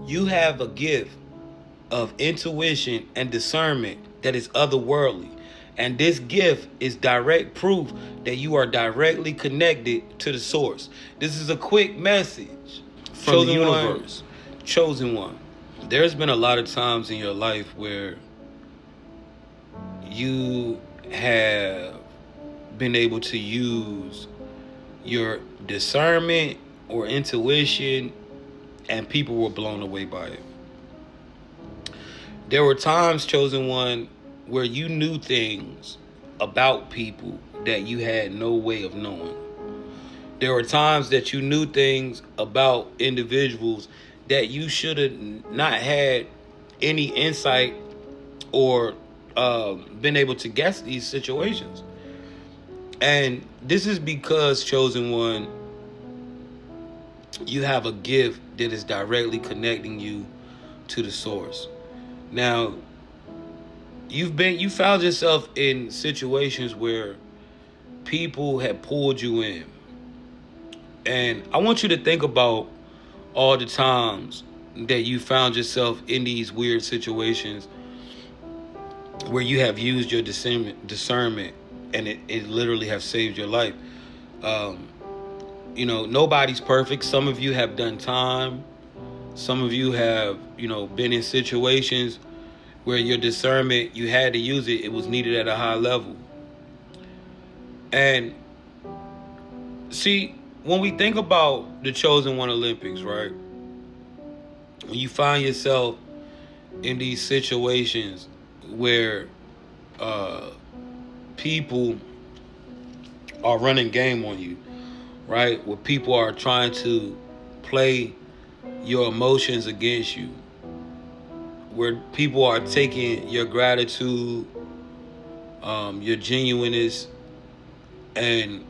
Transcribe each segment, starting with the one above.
You have a gift of intuition and discernment that is otherworldly. And this gift is direct proof that you are directly connected to the source. This is a quick message from the universe. Chosen one. There's been a lot of times in your life where you have been able to use your discernment or intuition, and people were blown away by it. There were times, chosen one, where you knew things about people that you had no way of knowing. There were times that you knew things about individuals that you should have not had any insight or been able to guess these situations. And this is because, chosen one, you have a gift that is directly connecting you to the source. Now, you found yourself in situations where people had pulled you in. And I want you to think about all the times that you found yourself in these weird situations where you have used your discernment and it literally have saved your life. Nobody's perfect. Some of you have done time. Some of you have, been in situations where your discernment, you had to use it. It was needed at a high level. And see, when we think about the Chosen One Olympics, right? When you find yourself in these situations where people are running game on you, right? Where people are trying to play your emotions against you, where people are taking your gratitude, your genuineness, and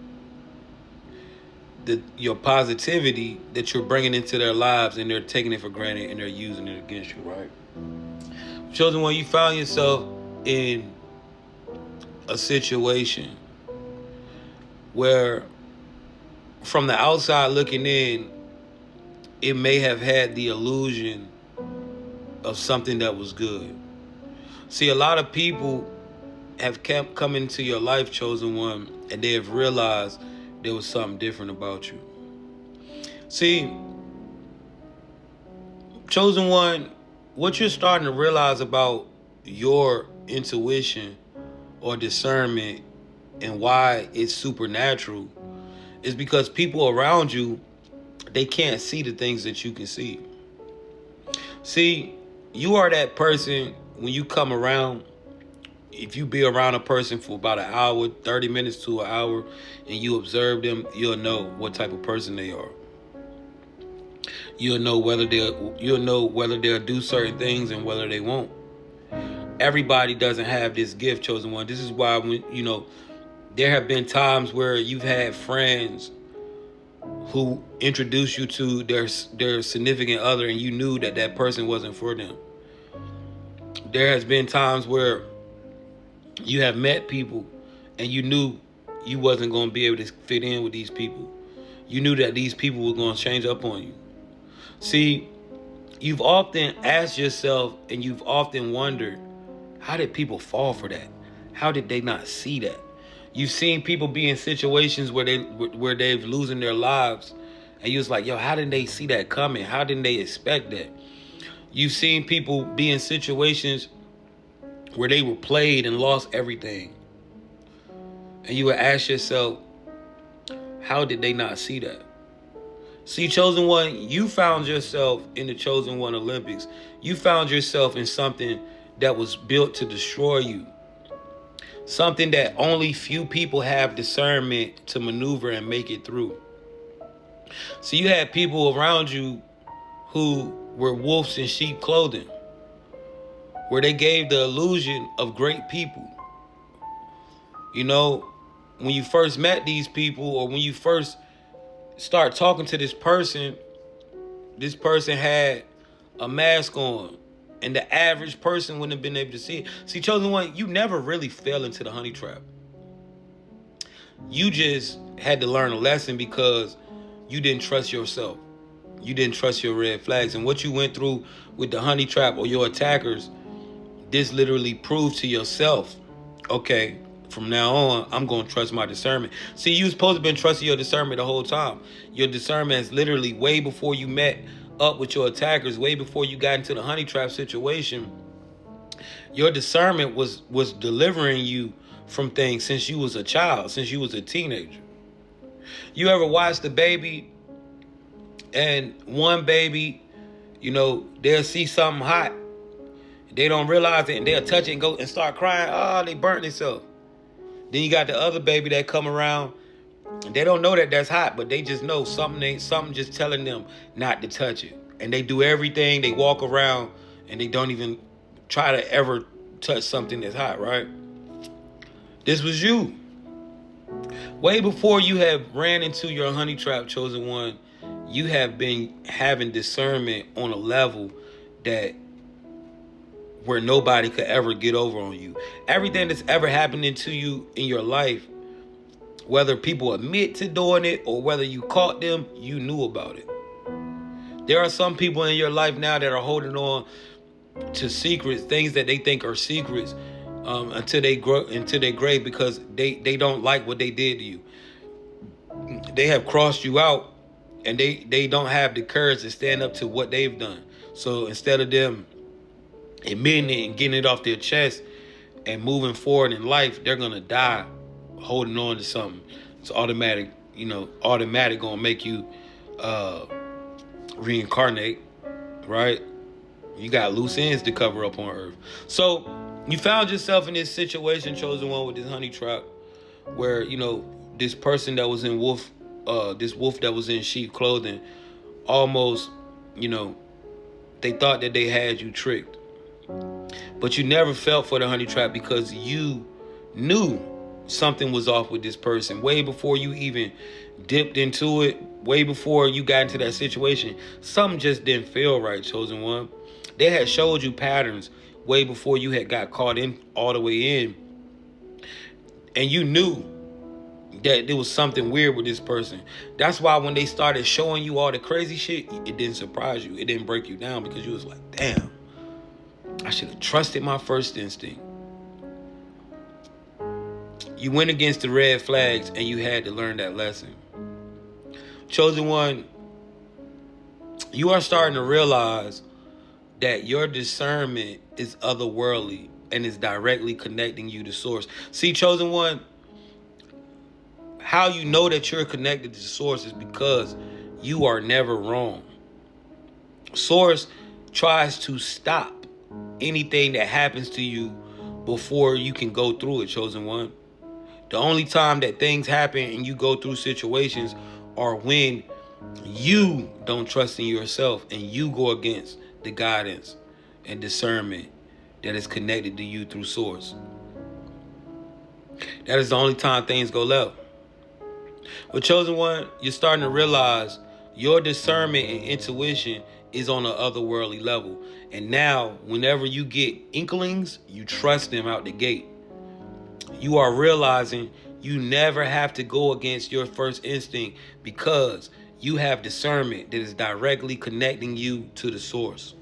your positivity that you're bringing into their lives, and they're taking it for granted and they're using it against you, right? Chosen one, you found yourself in a situation where, from the outside looking in, it may have had the illusion of something that was good. See, a lot of people have kept coming into your life, chosen one, and they have realized there was something different about you. See, chosen one, what you're starting to realize about your intuition or discernment and why it's supernatural is because people around you, they can't see the things that you can see. See, you are that person when you come around. If you be around a person for about an hour, 30 minutes to an hour, and you observe them, you'll know what type of person they are. You'll know whether they'll do certain things and whether they won't. Everybody doesn't have this gift, chosen one. This is why there have been times where you've had friends who introduced you to their significant other, and you knew that person wasn't for them. There has been times where you have met people and you knew you wasn't going to be able to fit in with these people. You knew that these people were going to change up on you. See, you've often asked yourself and you've often wondered, how did people fall for that? How did they not see that? You've seen people be in situations where they've losing their lives, and you was like, yo, how didn't they see that coming? How didn't they expect that? You've seen people be in situations where they were played and lost everything. And you would ask yourself, how did they not see that? See, chosen one, you found yourself in the Chosen One Olympics. You found yourself in something that was built to destroy you. Something that only few people have discernment to maneuver and make it through. So you had people around you who were wolves in sheep clothing, where they gave the illusion of great people. When you first met these people, or when you first start talking to this person had a mask on, and the average person wouldn't have been able to see it. See, chosen one, you never really fell into the honey trap. You just had to learn a lesson because you didn't trust yourself. you didn't trust your red flags. And what you went through with the honey trap or your attackers, this literally proved to yourself, okay, from now on, I'm going to trust my discernment. See, you supposed to have been trusting your discernment the whole time. Your discernment is literally way before you met up with your attackers, way before you got into the honey trap situation. Your discernment was delivering you from things since you was a child, since you was a teenager. You ever watched the baby, and one baby, they'll see something hot, they don't realize it, and they'll touch it and go and start crying. Oh, they burnt themselves. Then you got the other baby that come around, and they don't know that that's hot, but they just know something just telling them not to touch it. And they do everything. They walk around and they don't even try to ever touch something that's hot, right? This was you. Way before you have ran into your honey trap, chosen one, you have been having discernment on a level that where nobody could ever get over on you. Everything that's ever happening to you in your life, whether people admit to doing it or whether you caught them, you knew about it. There are some people in your life now that are holding on to secrets, things that they think are secrets, until they grow into their grave, because they don't like what they did to you. They have crossed you out, and they don't have the courage to stand up to what they've done. So instead of them admitting it and getting it off their chest and moving forward in life, they're gonna die holding on to something. It's automatic, gonna make you reincarnate, right? You got loose ends to cover up on earth. So you found yourself in this situation, chosen one, with this honey trap, where this person that was in this wolf that was in sheep clothing, almost, they thought that they had you tricked. But you never felt for the honey trap because you knew something was off with this person way before you even dipped into it, way before you got into that situation. Something just didn't feel right, chosen one. They had showed you patterns way before you had got caught in all the way in. And you knew that there was something weird with this person. That's why when they started showing you all the crazy shit, it didn't surprise you. It didn't break you down, because you was like, damn, I should have trusted my first instinct. You went against the red flags and you had to learn that lesson. Chosen one, you are starting to realize that your discernment is otherworldly and is directly connecting you to source. See, chosen one, how you know that you're connected to source is because you are never wrong. Source tries to stop anything that happens to you before you can go through it, chosen one. The only time that things happen and you go through situations are when you don't trust in yourself and you go against the guidance and discernment that is connected to you through source. That is the only time things go left. But chosen one, you're starting to realize your discernment and intuition is on an otherworldly level. And now, whenever you get inklings, you trust them out the gate. You are realizing you never have to go against your first instinct because you have discernment that is directly connecting you to the source.